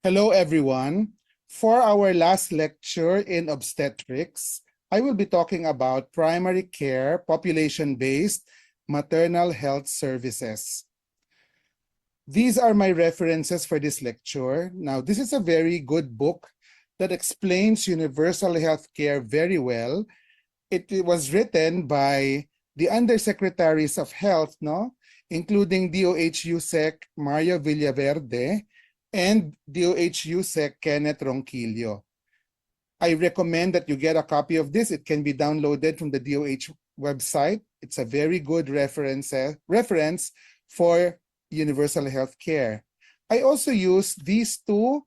Hello, everyone. For our last lecture in obstetrics, I will be talking about primary care population-based maternal health services. These are my references for this lecture. Now, this is a very good book that explains universal health care very well. It was written by the Undersecretaries of Health, no? Including DOH USEC Mario Villaverde and DOH USEC Kenneth Ronquillo. I recommend that you get a copy of this. It can be downloaded from the DOH website. It's a very good reference for universal health care. I also use these two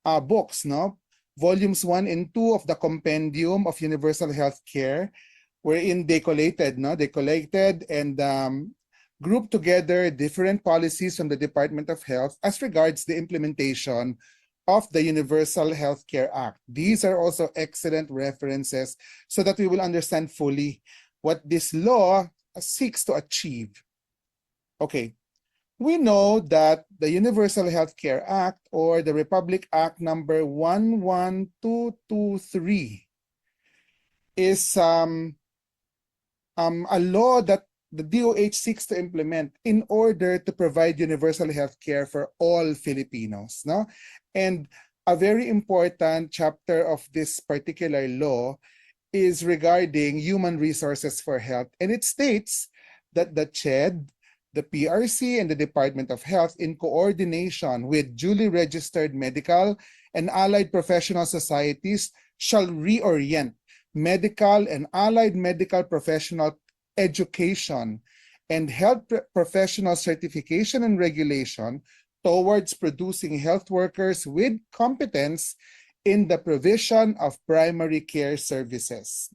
books, no? Volumes 1 and 2 of the Compendium of Universal Health Care, wherein they collated, no? They collected and grouped together different policies from the Department of Health as regards the implementation of the Universal Health Care Act. These are also excellent references so that we will understand fully what this law seeks to achieve. Okay, we know that the Universal Health Care Act, or the Republic Act number 11223, is a law that the DOH seeks to implement in order to provide universal health care for all Filipinos. No? And a very important chapter of this particular law is regarding human resources for health. And it states that the CHED, the PRC, and the Department of Health, in coordination with duly registered medical and allied professional societies, shall reorient medical and allied medical professional education and health professional certification and regulation towards producing health workers with competence in the provision of primary care services.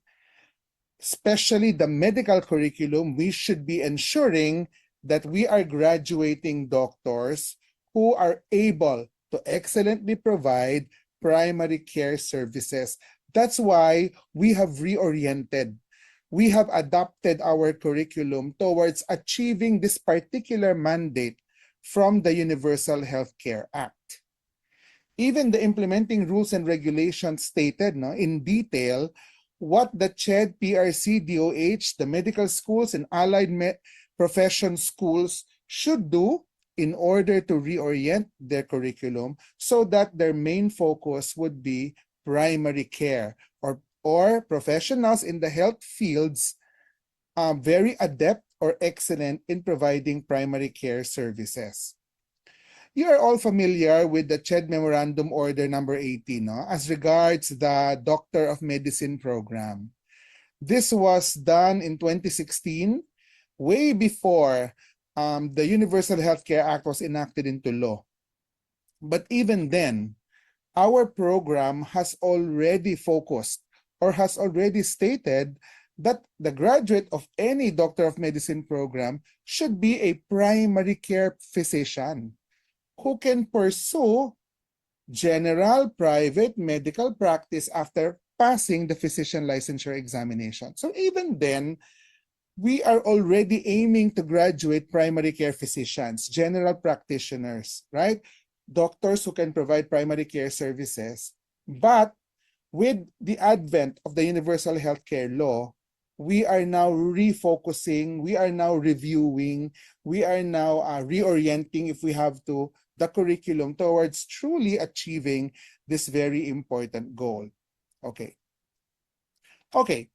Especially the medical curriculum, we should be ensuring that we are graduating doctors who are able to excellently provide primary care services. That's why we have reoriented. We have adapted our curriculum towards achieving this particular mandate from the Universal Health Care Act. Even the implementing rules and regulations stated in detail what the CHED, PRC, DOH, the medical schools, and allied profession schools should do in order to reorient their curriculum so that their main focus would be primary care, or professionals in the health fields very adept or excellent in providing primary care services. You are all familiar with the CHED Memorandum Order number 18, no? As regards the Doctor of Medicine program. This was done in 2016, way before the Universal Health Care Act was enacted into law. But even then, our program has already focused or has already stated that the graduate of any Doctor of Medicine program should be a primary care physician who can pursue general private medical practice after passing the physician licensure examination. So even then, we are already aiming to graduate primary care physicians, general practitioners, right? Doctors who can provide primary care services. But with the advent of the Universal Healthcare Law, we are now refocusing, we are now reviewing, we are now reorienting, if we have to, the curriculum towards truly achieving this very important goal. Okay. Okay,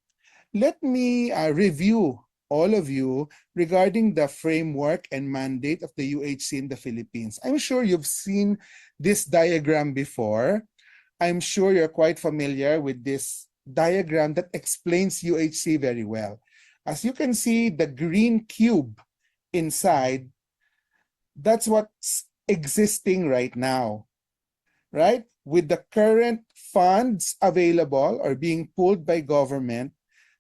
let me review all of you regarding the framework and mandate of the UHC in the Philippines. I'm sure you've seen this diagram before. I'm sure you're quite familiar with this diagram that explains UHC very well. As you can see, the green cube inside, that's what's existing right now, right? With the current funds available or being pulled by government,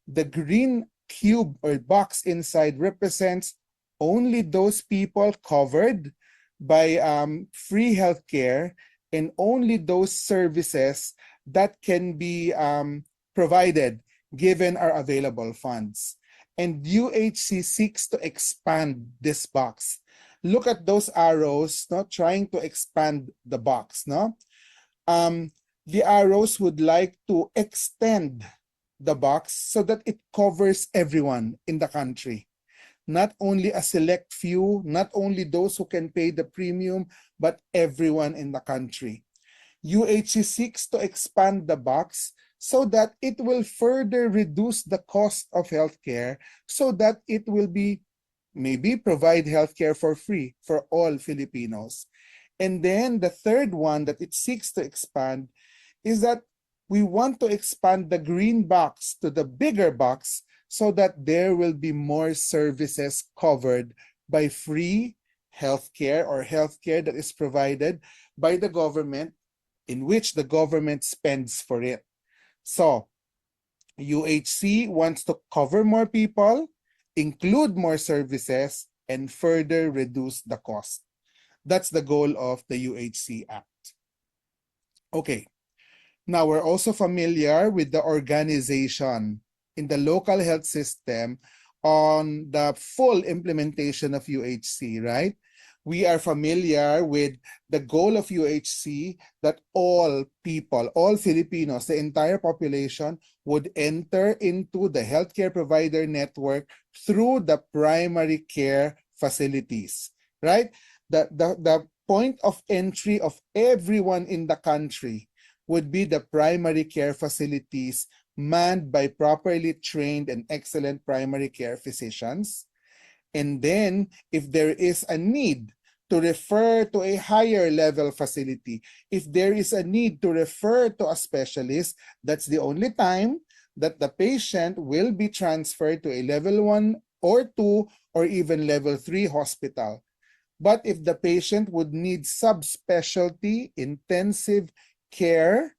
the green cube or box inside represents only those people covered by free healthcare and only those services that can be provided given our available funds. And UHC seeks to expand this box. look at those arrows, no, trying to expand the box, no? The arrows would like to extend the box so that it covers everyone in the country. Not only a select few, not only those who can pay the premium, but everyone in the country. UHC seeks to expand the box so that it will further reduce the cost of healthcare so that it will be maybe provide healthcare for free for all Filipinos. And then the third one that it seeks to expand is that we want to expand the green box to the bigger box so that there will be more services covered by free healthcare or healthcare that is provided by the government in which the government spends for it. So UHC wants to cover more people, include more services, and further reduce the cost. That's the goal of the UHC Act. Okay, now we're also familiar with the organization in the local health system on the full implementation of UHC, right? We are familiar with the goal of UHC that all people, all Filipinos, the entire population would enter into the healthcare provider network through the primary care facilities, right? The point of entry of everyone in the country would be the primary care facilities manned by properly trained and excellent primary care physicians. And then, if there is a need to refer to a higher level facility, if there is a need to refer to a specialist, that's the only time that the patient will be transferred to a level 1 or 2 or even level 3 hospital. But if the patient would need subspecialty intensive care,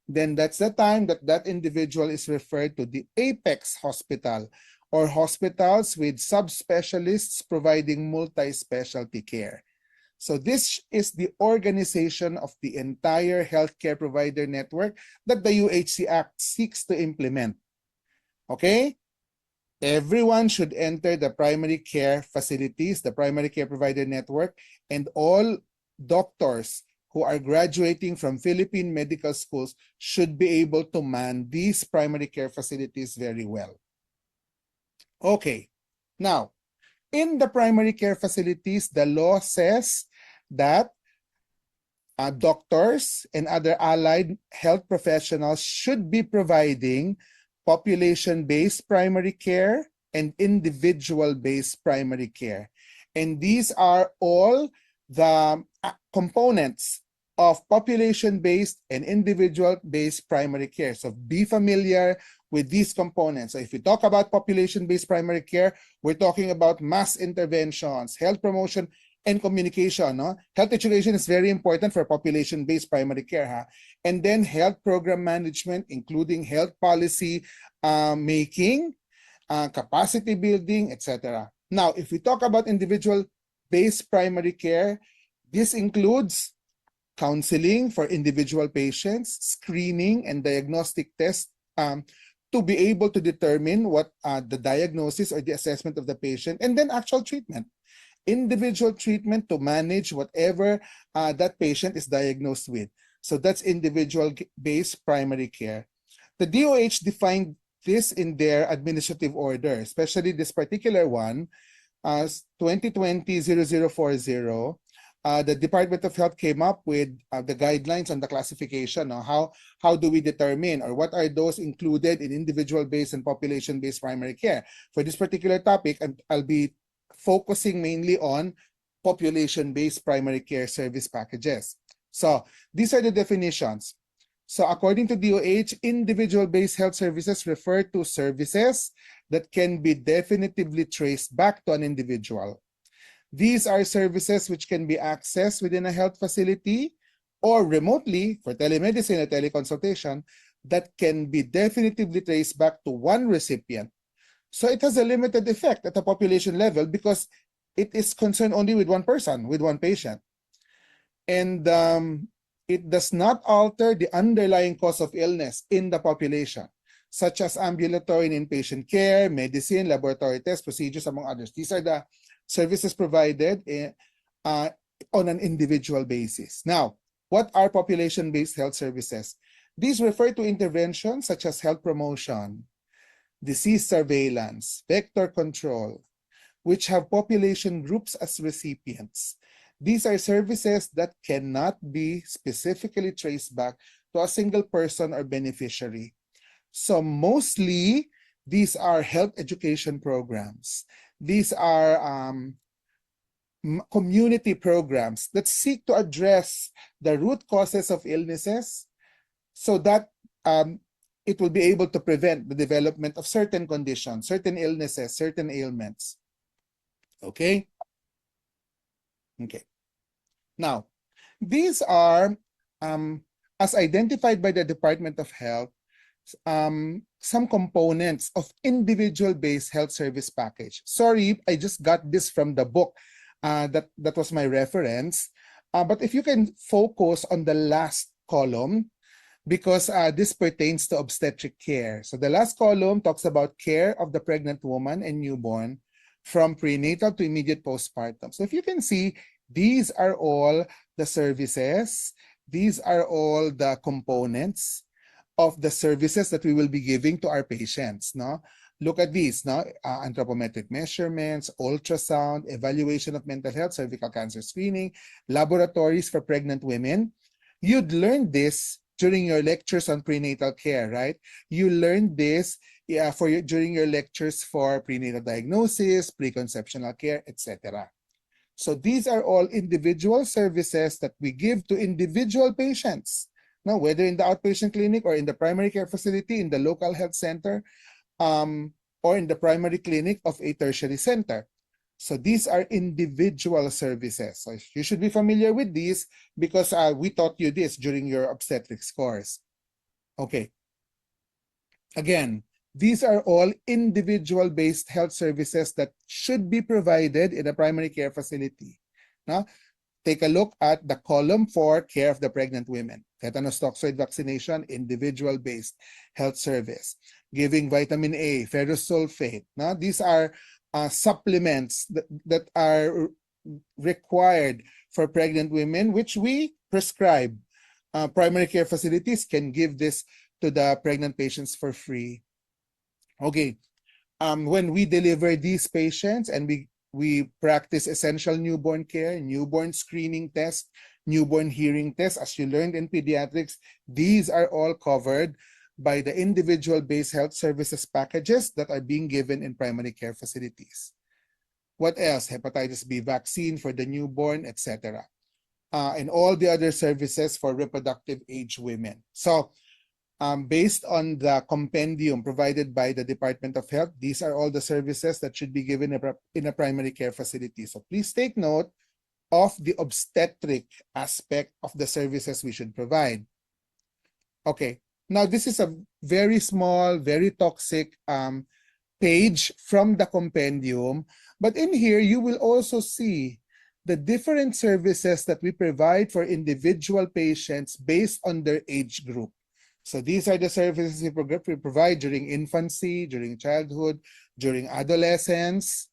then that's the time that that individual is referred to the Apex Hospital or hospitals with subspecialists providing multi-specialty care. So this is the organization of the entire healthcare provider network that the UHC Act seeks to implement. Okay? Everyone should enter the primary care facilities, the primary care provider network, and all doctors who are graduating from Philippine medical schools should be able to man these primary care facilities very well. Okay, now, in the primary care facilities, the law says that doctors and other allied health professionals should be providing population-based primary care and individual-based primary care. And these are all the components of population-based and individual-based primary care. So be familiar with these components. So if we talk about population-based primary care, we're talking about mass interventions, health promotion, and communication. No? Health education is very important for population-based primary care. Huh? And then health program management, including health policy making, capacity building, etc. Now, if we talk about individual-based primary care, this includes counseling for individual patients, screening and diagnostic tests to be able to determine what the diagnosis or the assessment of the patient, and then actual treatment. Individual treatment to manage whatever that patient is diagnosed with. So that's individual-based primary care. The DOH defined this in their administrative order, especially this particular one, as 2020-0040. The Department of Health came up with the guidelines on the classification. How do we determine, or what are those included in individual-based and population-based primary care? For this particular topic, I'll be focusing mainly on population-based primary care service packages. So these are the definitions. So according to DOH, individual-based health services refer to services that can be definitively traced back to an individual. These are services which can be accessed within a health facility or remotely for telemedicine or teleconsultation that can be definitively traced back to one recipient. So it has a limited effect at the population level because it is concerned only with one person, with one patient. And it does not alter the underlying cause of illness in the population, such as ambulatory and inpatient care, medicine, laboratory tests, procedures, among others. These are the services provided uh, on an individual basis. Now, what are population-based health services? These refer to interventions such as health promotion, disease surveillance, vector control, which have population groups as recipients. These are services that cannot be specifically traced back to a single person or beneficiary. So mostly, these are health education programs. These are community programs that seek to address the root causes of illnesses so that it will be able to prevent the development of certain conditions, certain illnesses, certain ailments. Okay? Okay. Now, these are, as identified by the Department of Health, some components of individual-based health service package. Sorry, I just got this from the book. That was my reference. But if you can focus on the last column, because this pertains to obstetric care. So the last column talks about care of the pregnant woman and newborn from prenatal to immediate postpartum. So if you can see, these are all the services, these are all the components of the services that we will be giving to our patients. No? Look at these, no? Anthropometric measurements, ultrasound, evaluation of mental health, cervical cancer screening, laboratories for pregnant women. You'd learn this during your lectures on prenatal care, right? You learned this during your lectures for prenatal diagnosis, preconceptional care, etc. So these are all individual services that we give to individual patients. Now, whether in the outpatient clinic or in the primary care facility, in the local health center, or in the primary clinic of a tertiary center. So these are individual services. So you should be familiar with these because we taught you this during your obstetrics course. Okay. Again, these are all individual-based health services that should be provided in a primary care facility. Now, take a look at the column for care of the pregnant women. Tetanus toxoid vaccination, individual-based health service. Giving vitamin A, ferrous sulfate. Now, these are supplements that are required for pregnant women, which we prescribe. Primary care facilities can give this to the pregnant patients for free. Okay, when we deliver these patients and we practice essential newborn care, newborn screening test, newborn hearing test, as you learned in pediatrics, these are all covered by the individual-based health services packages that are being given in primary care facilities. What else? Hepatitis B vaccine for the newborn, etc. And all the other services for reproductive age women. So, based on the compendium provided by the Department of Health, these are all the services that should be given in a primary care facility. So please take note of the obstetric aspect of the services we should provide. Okay, now this is a very small, very toxic page from the compendium, but in here you will also see the different services that we provide for individual patients based on their age group. So these are the services we provide during infancy, during childhood, during adolescence.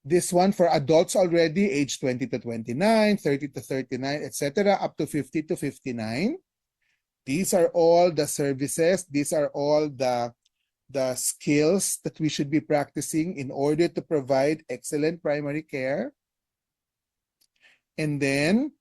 This one for adults already, age 20 to 29, 30 to 39, etc., up to 50 to 59. These are all the services. These are all the skills that we should be practicing in order to provide excellent primary care. And then,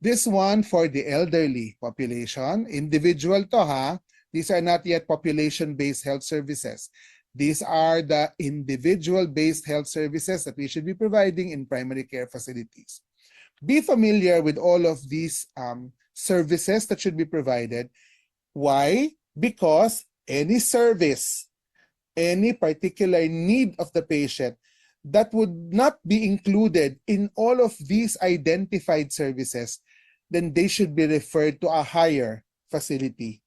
this one for the elderly population, individual to ha. These are not yet population-based health services. These are the individual-based health services that we should be providing in primary care facilities. Be familiar with all of these services that should be provided. Why? Because any service, any particular need of the patient that would not be included in all of these identified services, then they should be referred to a higher facility.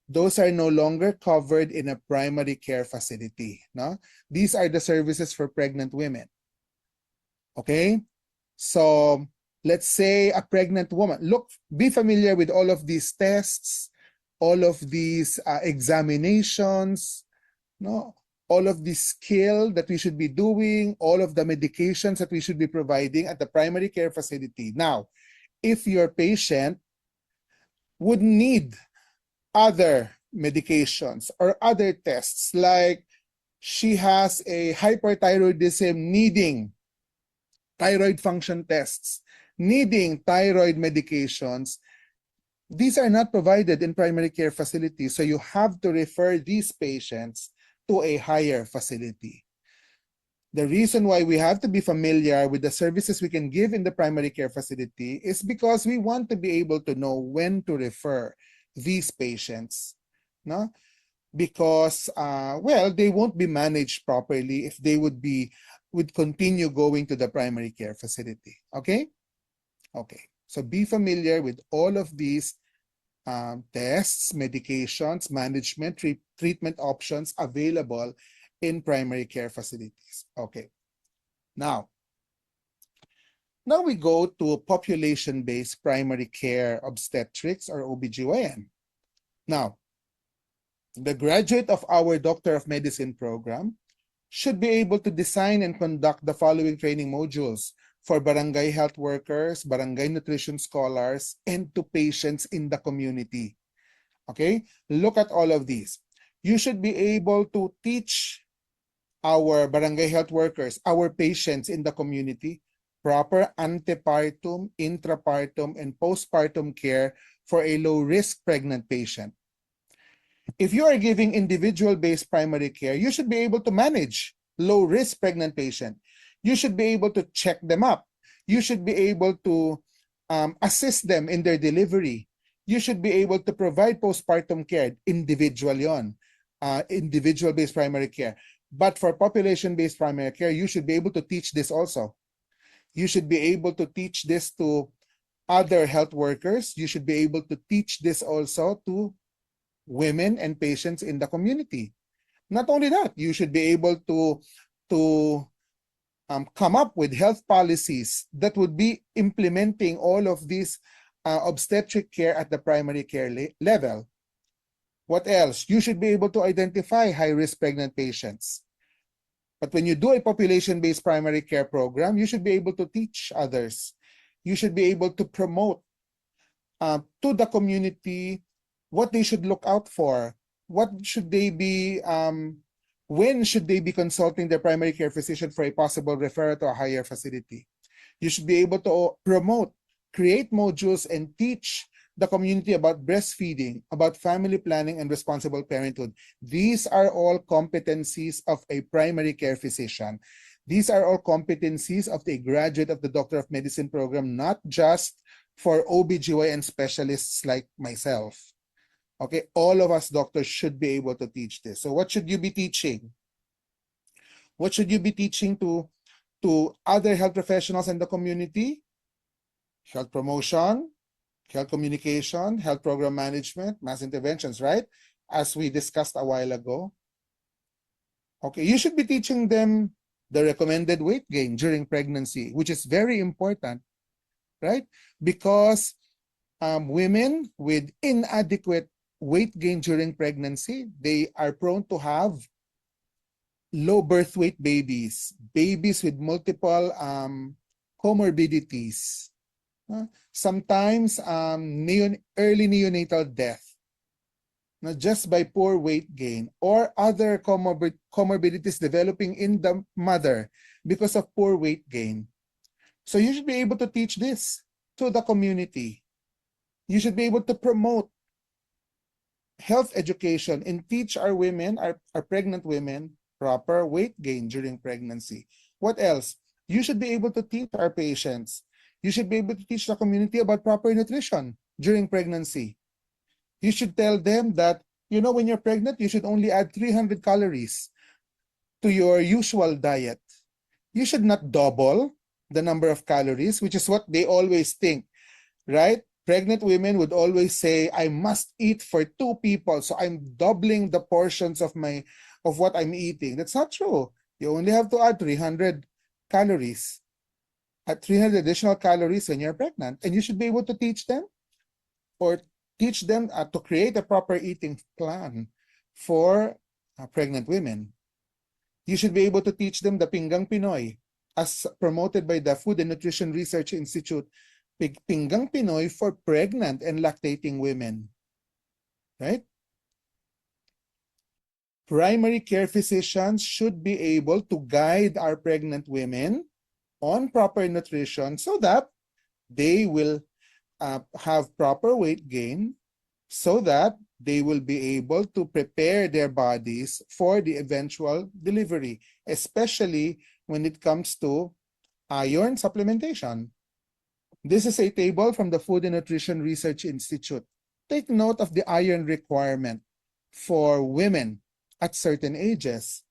Those are no longer covered in a primary care facility. No? These are the services for pregnant women. Okay? So, let's say a pregnant woman. Look, be familiar with all of these tests, all of these examinations. No? all of the skill that we should be doing, all of the medications that we should be providing at the primary care facility. Now, if your patient would need other medications or other tests, like she has a hyperthyroidism needing thyroid function tests, needing thyroid medications, these are not provided in primary care facilities. So you have to refer these patients to a higher facility. The reason why we have to be familiar with the services we can give in the primary care facility is because we want to be able to know when to refer these patients, no? Because, well, they won't be managed properly if they would continue going to the primary care facility, okay? Okay, so be familiar with all of these tests, medications, management, treatment options available in primary care facilities. Okay. Now we go to population-based primary care obstetrics or OBGYN. Now, the graduate of our Doctor of Medicine program should be able to design and conduct the following training modules for barangay health workers, barangay nutrition scholars, and to patients in the community. Okay? Look at all of these. You should be able to teach our barangay health workers, our patients in the community, proper antepartum, intrapartum, and postpartum care for a low-risk pregnant patient. If you are giving individual-based primary care, you should be able to manage low-risk pregnant patient. You should be able to check them up. You should be able to assist them in their delivery. You should be able to provide postpartum care, individual yon, individual-based primary care. But for population-based primary care, you should be able to teach this also. You should be able to teach this to other health workers. You should be able to teach this also to women and patients in the community. Not only that, you should be able to come up with health policies that would be implementing all of these obstetric care at the primary care level. What else? You should be able to identify high-risk pregnant patients. But when you do a population-based primary care program, you should be able to teach others. You should be able to promote to the community what they should look out for. What should they be, when should they be consulting their primary care physician for a possible referral to a higher facility? You should be able to promote, create modules, and teach the community about breastfeeding, about family planning, and responsible parenthood. These are all competencies of a primary care physician. These are all competencies of the graduate of the Doctor of Medicine program, not just for OBGYN specialists like myself. Okay, all of us doctors should be able to teach this. So what should you be teaching? What should you be teaching to other health professionals in the community? Health promotion, health communication, health program management, mass interventions, right? As we discussed a while ago. Okay, you should be teaching them the recommended weight gain during pregnancy, which is very important, right? Because women with inadequate weight gain during pregnancy, they are prone to have low birth weight babies, babies with multiple comorbidities. Sometimes early neonatal death, not just by poor weight gain or other comorbidities developing in the mother because of poor weight gain. So you should be able to teach this to the community. You should be able to promote health education and teach our women, our pregnant women, proper weight gain during pregnancy. What else? You should be able to teach our patients. You should be able to teach the community about proper nutrition during pregnancy. You should tell them that, you know, when you're pregnant, you should only add 300 calories to your usual diet. You should not double the number of calories, which is what they always think, right? Pregnant women would always say, I must eat for 2 people, so I'm doubling the portions of what I'm eating. That's not true. You only have to add 300 calories. At 300 additional calories when you're pregnant, and you should be able to teach them to create a proper eating plan for pregnant women. You should be able to teach them the Pinggang Pinoy as promoted by the Food and Nutrition Research Institute, Pinggang Pinoy for pregnant and lactating women, right? Primary care physicians should be able to guide our pregnant women on proper nutrition so that they will have proper weight gain, so that they will be able to prepare their bodies for the eventual delivery, especially when it comes to iron supplementation. This is a table from the Food and Nutrition Research Institute. Take note of the iron requirement for women at certain ages.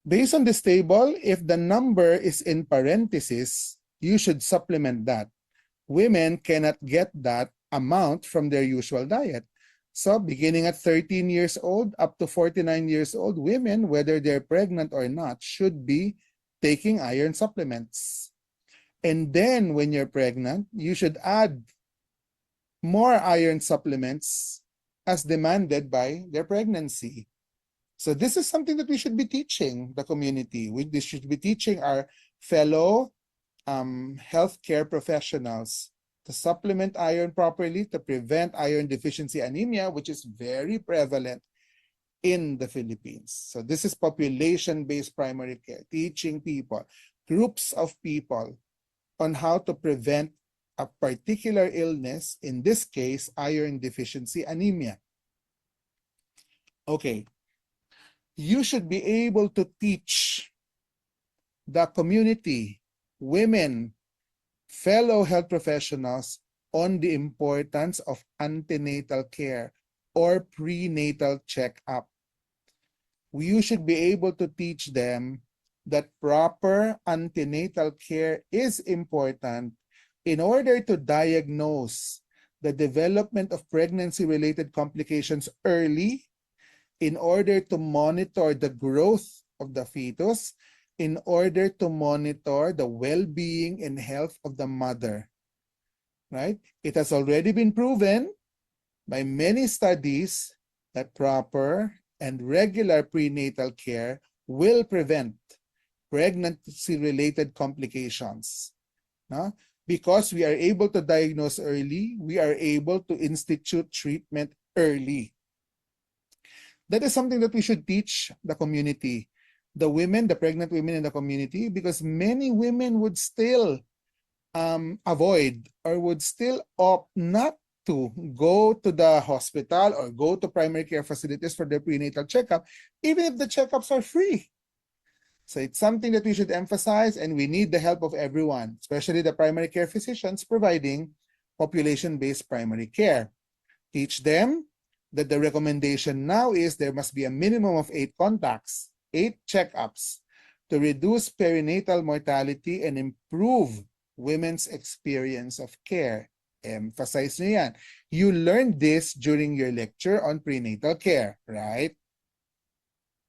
Based on this table, if the number is in parentheses, you should supplement that. Women cannot get that amount from their usual diet. So beginning at 13 years old up to 49 years old, women, whether they're pregnant or not, should be taking iron supplements. And then when you're pregnant, you should add more iron supplements as demanded by their pregnancy. So this is something that we should be teaching the community. We should be teaching our fellow healthcare professionals to supplement iron properly to prevent iron deficiency anemia, which is very prevalent in the Philippines. So this is population-based primary care, teaching people, groups of people, on how to prevent a particular illness, in this case, iron deficiency anemia. Okay. You should be able to teach the community, women, fellow health professionals on the importance of antenatal care or prenatal checkup. You should be able to teach them that proper antenatal care is important in order to diagnose the development of pregnancy-related complications early, in order to monitor the growth of the fetus, in order to monitor the well-being and health of the mother, right? It has already been proven by many studies that proper and regular prenatal care will prevent pregnancy-related complications. No? Because we are able to diagnose early, we are able to institute treatment early. That is something that we should teach the community, the women, the pregnant women in the community, because many women would still avoid or would still opt not to go to the hospital or go to primary care facilities for their prenatal checkup, even if the checkups are free. So it's something that we should emphasize, and we need the help of everyone, especially the primary care physicians providing population-based primary care. Teach them that the recommendation now is there must be a minimum of 8 contacts, 8 checkups to reduce perinatal mortality and improve women's experience of care. Emphasize nyo yan. You learned this during your lecture on prenatal care, right?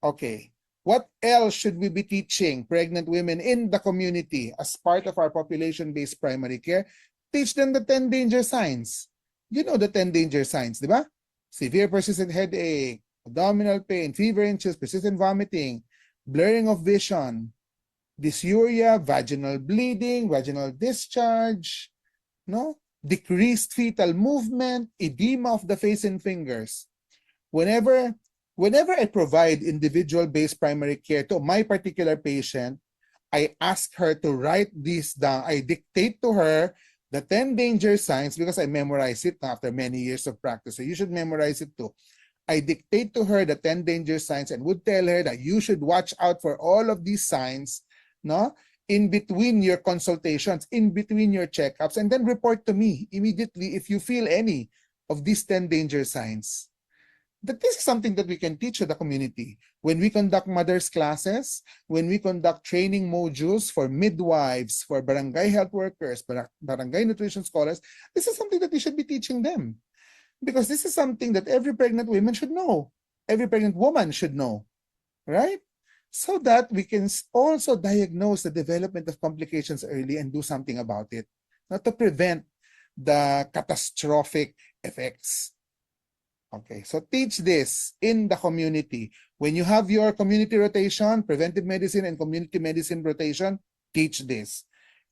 Okay. What else should we be teaching pregnant women in the community as part of our population-based primary care? Teach them the 10 danger signs. You know the 10 danger signs, di ba? Severe persistent headache, abdominal pain, fever and chills, persistent vomiting, blurring of vision, dysuria, vaginal bleeding, vaginal discharge, no? Decreased fetal movement, edema of the face and fingers. Whenever I provide individual-based primary care to my particular patient, I ask her to write this down. I dictate to her the 10 danger signs because I memorize it after many years of practice. So you should memorize it too. I dictate to her the 10 danger signs and would tell her that you should watch out for all of these signs, no? In between your consultations, in between your checkups, and then report to me immediately if you feel any of these 10 danger signs. That this is something that we can teach to the community. When we conduct mothers classes, when we conduct training modules for midwives, for barangay health workers, barangay nutrition scholars, this is something that we should be teaching them. Because this is something that every pregnant woman should know. Every pregnant woman should know, right? So that we can also diagnose the development of complications early and do something about it, not to prevent the catastrophic effects. Okay, so teach this in the community. When you have your community rotation, preventive medicine and community medicine rotation, teach this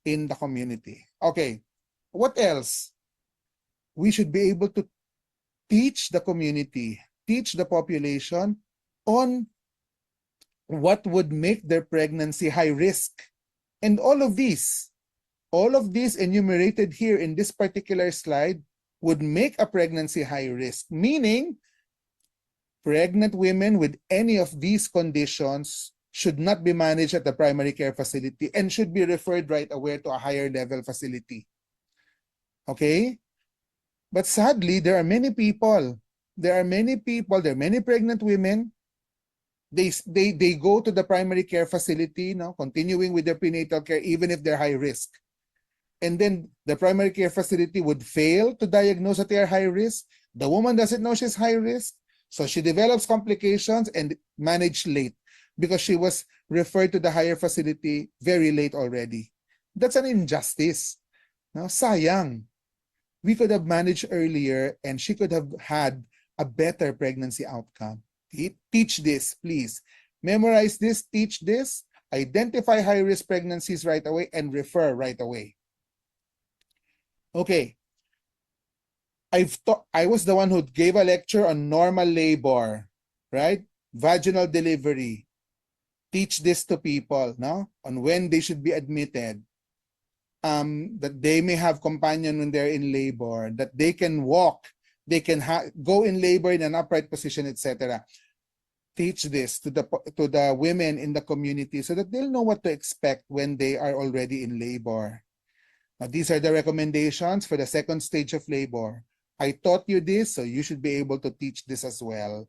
in the community. Okay, what else? We should be able to teach the community, teach the population on what would make their pregnancy high risk. And all of these enumerated here in this particular slide would make a pregnancy high risk, meaning pregnant women with any of these conditions should not be managed at the primary care facility and should be referred right away to a higher level facility. Okay? But sadly, there are many pregnant women. They go to the primary care facility, continuing with their prenatal care, even if they're high risk. And then the primary care facility would fail to diagnose that they are high risk. The woman doesn't know she's high risk, so she develops complications and managed late because she was referred to the higher facility very late already. That's an injustice. No, sayang. We could have managed earlier and she could have had a better pregnancy outcome. Teach this, please. Memorize this, teach this, identify high-risk pregnancies right away, and refer right away. Okay. I was the one who gave a lecture on normal labor, right? Vaginal delivery. Teach this to people, no? On when they should be admitted. That they may have companion when they're in labor, that they can walk, they can go in labor in an upright position, etc. Teach this to the women in the community so that they'll know what to expect when they are already in labor. Now, these are the recommendations for the second stage of labor. I taught you this, so you should be able to teach this as well.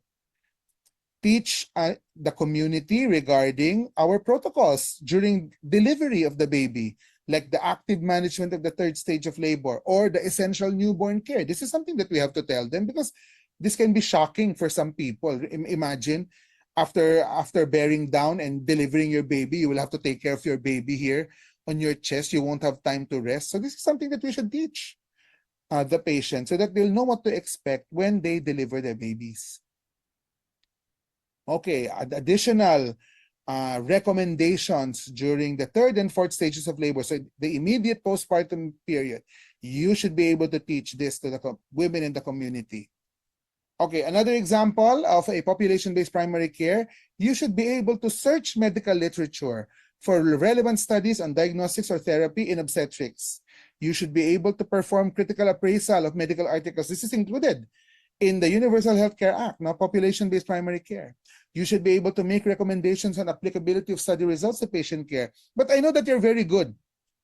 Teach the community regarding our protocols during delivery of the baby, like the active management of the third stage of labor or the essential newborn care. This is something that we have to tell them because this can be shocking for some people. Imagine after bearing down and delivering your baby, you will have to take care of your baby here on your chest. You won't have time to rest. So this is something that we should teach the patient so that they'll know what to expect when they deliver their babies. Okay, additional recommendations during the third and fourth stages of labor. So the immediate postpartum period, you should be able to teach this to the women in the community. Okay, another example of a population-based primary care, you should be able to search medical literature for relevant studies on diagnostics or therapy in obstetrics. You should be able to perform critical appraisal of medical articles. This is included in the Universal Healthcare Act, now population-based primary care. You should be able to make recommendations on applicability of study results to patient care. But I know that you're very good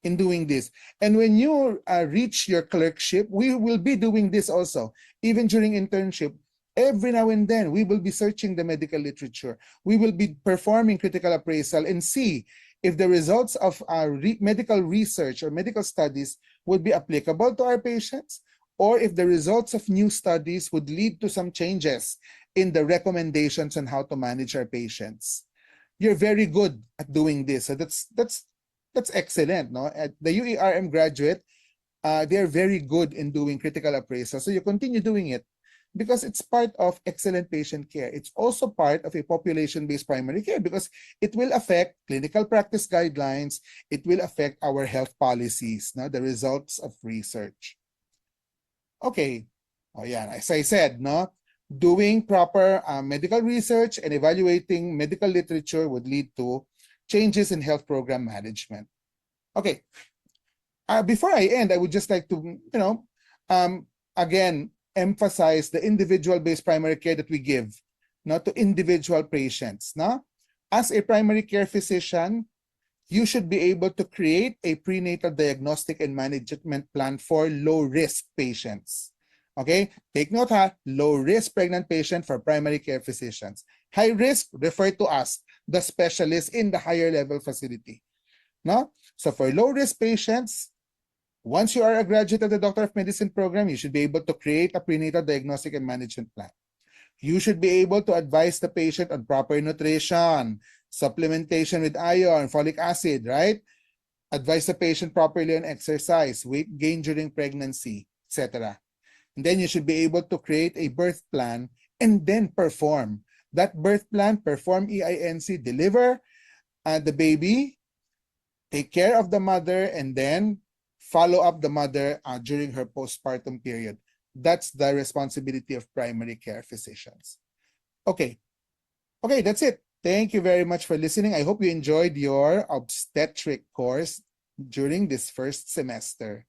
in doing this. And when you reach your clerkship, we will be doing this also. Even during internship, every now and then, we will be searching the medical literature. We will be performing critical appraisal and see if the results of our medical research or medical studies would be applicable to our patients, or if the results of new studies would lead to some changes in the recommendations on how to manage our patients. You're very good at doing this. So that's excellent. No? At the UERM graduate, they're very good in doing critical appraisal. So you continue doing it because it's part of excellent patient care. It's also part of a population-based primary care because it will affect clinical practice guidelines. It will affect our health policies, no? The results of research. Okay, as I said, no, doing proper medical research and evaluating medical literature would lead to changes in health program management. Okay, before I end, I would just like to, again, emphasize the individual-based primary care that we give, not to individual patients. No? As a primary care physician, you should be able to create a prenatal diagnostic and management plan for low-risk patients. Okay, take note, low-risk pregnant patient for primary care physicians. High risk, refer to us, the specialists in the higher level facility. No? So for low-risk patients, once you are a graduate of the Doctor of Medicine program, you should be able to create a prenatal diagnostic and management plan. You should be able to advise the patient on proper nutrition, supplementation with iron, folic acid, right? Advise the patient properly on exercise, weight gain during pregnancy, etc. And then you should be able to create a birth plan and then perform. That birth plan, perform EINC, deliver the baby, take care of the mother, and then follow up the mother during her postpartum period. That's the responsibility of primary care physicians. Okay. Okay, that's it. Thank you very much for listening. I hope you enjoyed your obstetric course during this first semester.